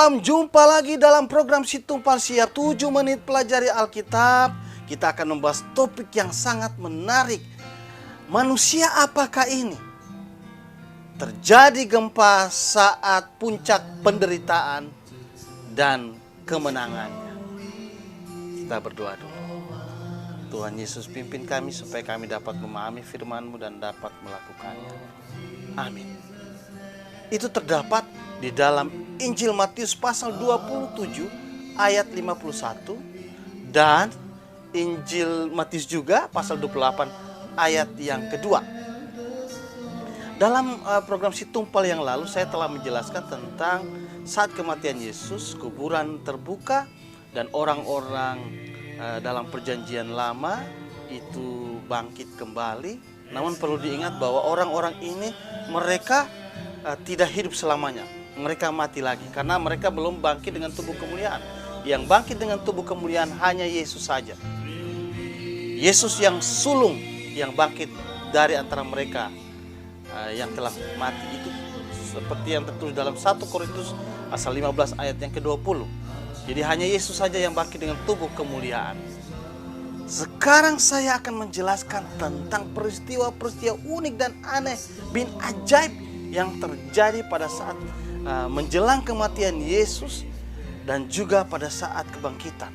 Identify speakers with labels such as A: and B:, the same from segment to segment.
A: Shalom, jumpa lagi dalam program Si Tumpal Siap 7 menit pelajari Alkitab. Kita akan membahas topik yang sangat menarik. Manusia apakah ini? Terjadi gempa saat puncak penderitaan dan kemenangannya. Kita berdoa dulu. Tuhan Yesus, pimpin kami supaya kami dapat memahami firman-Mu dan dapat melakukannya. Amin. Itu terdapat di dalam Injil Matius pasal 27 ayat 51 dan Injil Matius juga pasal 28 ayat yang kedua. Dalam program Si Tumpal yang lalu saya telah menjelaskan tentang saat kematian Yesus, kuburan terbuka dan orang-orang dalam perjanjian lama itu bangkit kembali. Namun perlu diingat bahwa orang-orang ini mereka tidak hidup selamanya. Mereka mati lagi karena mereka belum bangkit dengan tubuh kemuliaan. Yang bangkit dengan tubuh kemuliaan hanya Yesus saja. Yesus yang sulung, yang bangkit dari antara mereka yang telah mati itu seperti yang tertulis dalam 1 Korintus pasal 15 ayat yang ke-20. Jadi hanya Yesus saja yang bangkit dengan tubuh kemuliaan. Sekarang saya akan menjelaskan tentang peristiwa-peristiwa unik dan aneh bin ajaib yang terjadi pada saat menjelang kematian Yesus dan juga pada saat kebangkitan.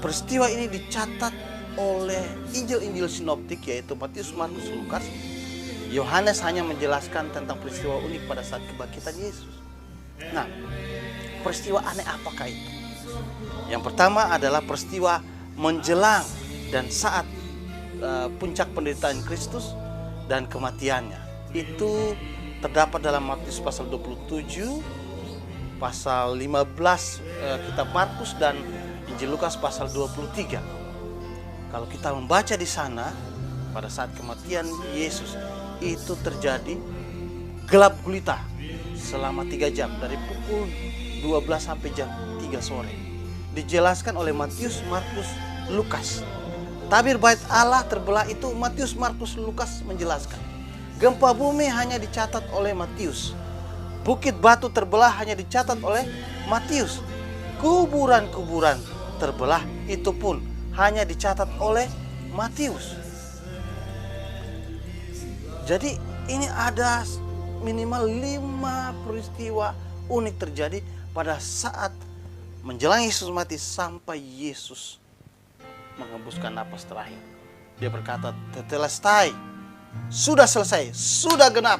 A: Peristiwa ini dicatat oleh Injil-Injil sinoptik yaitu Matius, Markus, Lukas. Yohanes hanya menjelaskan tentang peristiwa unik pada saat kebangkitan Yesus. Nah, peristiwa aneh apakah itu? Yang pertama adalah peristiwa menjelang dan saat puncak penderitaan Kristus dan kematiannya. Itu terdapat dalam Matius pasal 27, pasal 15 kitab Markus dan Injil Lukas pasal 23. Kalau kita membaca di sana pada saat kematian Yesus itu terjadi gelap gulita selama 3 jam dari pukul 12 sampai jam 3 sore. Dijelaskan oleh Matius, Markus, Lukas. Tabir bait Allah terbelah itu Matius, Markus, Lukas menjelaskan. Gempa bumi hanya dicatat oleh Matius. Bukit batu terbelah hanya dicatat oleh Matius. Kuburan-kuburan terbelah itu pun hanya dicatat oleh Matius. Jadi ini ada minimal 5 peristiwa unik terjadi pada saat menjelang Yesus mati sampai Yesus menghembuskan napas terakhir. Dia berkata, "Tetelestai." Sudah selesai, sudah genap.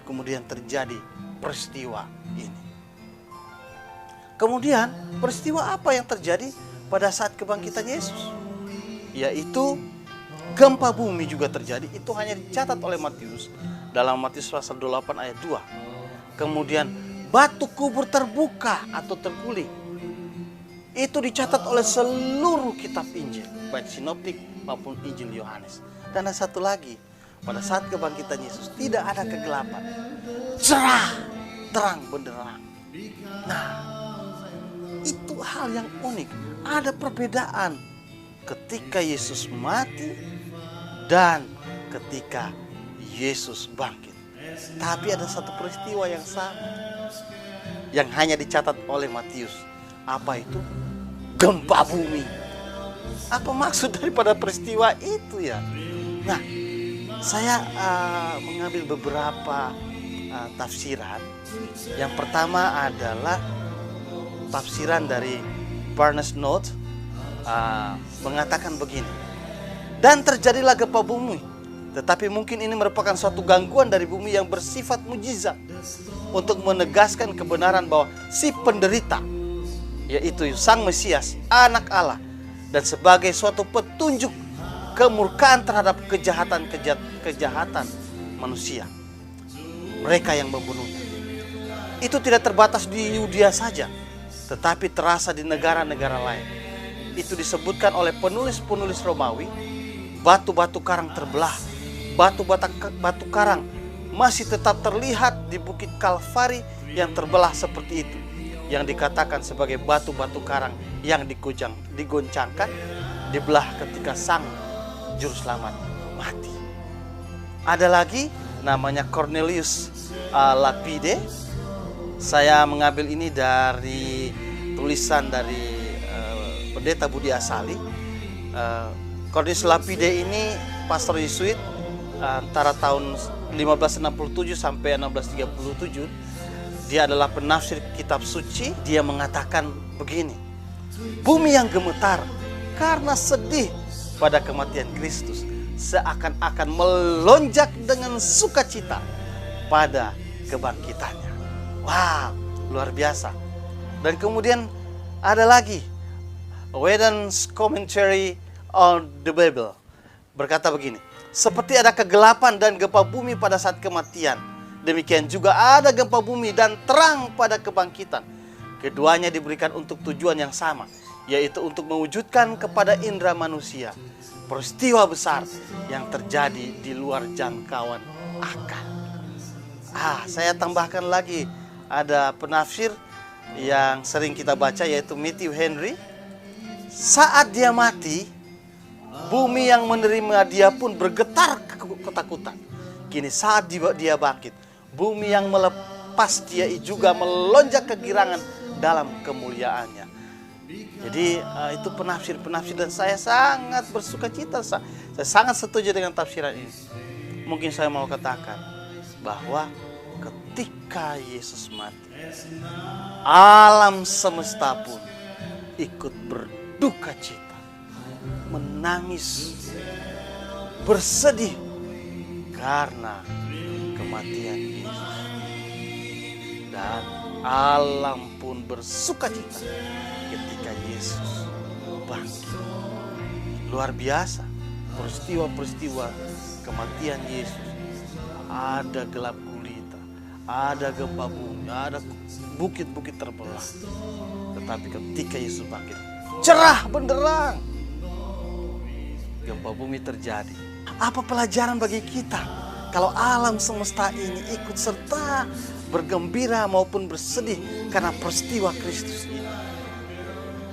A: Kemudian terjadi peristiwa ini. Kemudian peristiwa apa yang terjadi pada saat kebangkitan Yesus? Yaitu gempa bumi juga terjadi. Itu hanya dicatat oleh Matius dalam Matius pasal 28 ayat 2. Kemudian batu kubur terbuka atau terguling. Itu dicatat oleh seluruh kitab Injil, baik sinoptik maupun Injil Yohanes. Dan ada satu lagi, pada saat kebangkitan Yesus tidak ada kegelapan, cerah, terang benderang. Nah, itu hal yang unik. Ada perbedaan ketika Yesus mati dan ketika Yesus bangkit. Tapi ada satu peristiwa yang sama yang hanya dicatat oleh Matius. Apa itu? Gempa bumi. Apa maksud daripada peristiwa itu ya? Nah, saya mengambil beberapa tafsiran. Yang pertama adalah tafsiran dari Barnes Note mengatakan begini. Dan terjadilah gempa bumi. Tetapi mungkin ini merupakan suatu gangguan dari bumi yang bersifat mujizat untuk menegaskan kebenaran bahwa si penderita, yaitu Sang Mesias, anak Allah, dan sebagai suatu petunjuk kemurkaan terhadap kejahatan manusia, mereka yang membunuhnya. Itu tidak terbatas di Yudea saja, tetapi terasa di negara-negara lain. Itu disebutkan oleh penulis-penulis Romawi. Batu-batu karang terbelah. Batu karang masih tetap terlihat di Bukit Kalvari yang terbelah seperti itu, yang dikatakan sebagai batu-batu karang yang digoncangkan, dibelah ketika Sang Juru Selamat mati. Ada lagi namanya Cornelius Lapide. Saya mengambil ini dari tulisan dari Pendeta Budi Asali. Cornelius Lapide ini pastor Yesuit antara tahun 1567 sampai 1637. Dia adalah penafsir kitab suci. Dia mengatakan begini: bumi yang gemetar karena sedih pada kematian Kristus seakan-akan melonjak dengan sukacita pada kebangkitannya. Wow, luar biasa. Dan kemudian ada lagi Whedon's Commentary on the Bible berkata begini: seperti ada kegelapan dan gempa bumi pada saat kematian, demikian juga ada gempa bumi dan terang pada kebangkitan. Keduanya diberikan untuk tujuan yang sama, yaitu untuk mewujudkan kepada indera manusia peristiwa besar yang terjadi di luar jangkauan akal. Saya tambahkan lagi, ada penafsir yang sering kita baca, yaitu Matthew Henry. Saat dia mati, bumi yang menerima dia pun bergetar ketakutan. Kini saat dia bangkit, bumi yang melepas dia juga melonjak kegirangan dalam kemuliaannya. Jadi itu penafsir dan saya sangat bersuka cita. Saya sangat setuju dengan tafsiran ini. Mungkin saya mau katakan bahwa ketika Yesus mati, alam semesta pun ikut berduka cita, menangis, bersedih karena kematian Yesus. Dan alam pun bersuka cita ketika Yesus bangkit. Luar biasa peristiwa-peristiwa kematian Yesus. Ada gelap gulita, ada gempa bumi, ada bukit-bukit terbelah. Tetapi ketika Yesus bangkit, cerah benderang. Gempa bumi terjadi. Apa pelajaran bagi kita kalau alam semesta ini ikut serta bergembira maupun bersedih karena peristiwa Kristus ini?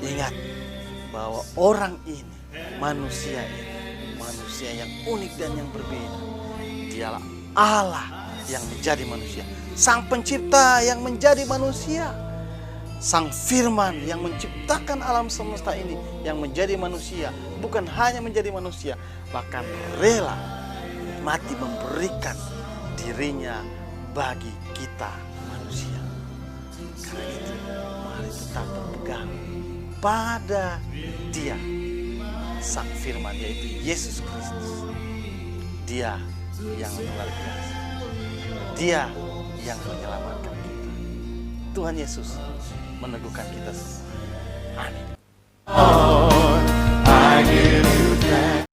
A: Ingat bahwa orang ini, manusia yang unik dan yang berbeda. Dialah Allah yang menjadi manusia, Sang Pencipta yang menjadi manusia, Sang Firman yang menciptakan alam semesta ini yang menjadi manusia. Bukan hanya menjadi manusia, bahkan rela mati memberikan dirinya bagi kita manusia. Karena itu mari tetap berpegang pada Dia, Sang Firman, yaitu Yesus Kristus. Dia yang luar biasa. Dia yang menyelamatkan kita. Tuhan Yesus meneguhkan kita semua. Amin.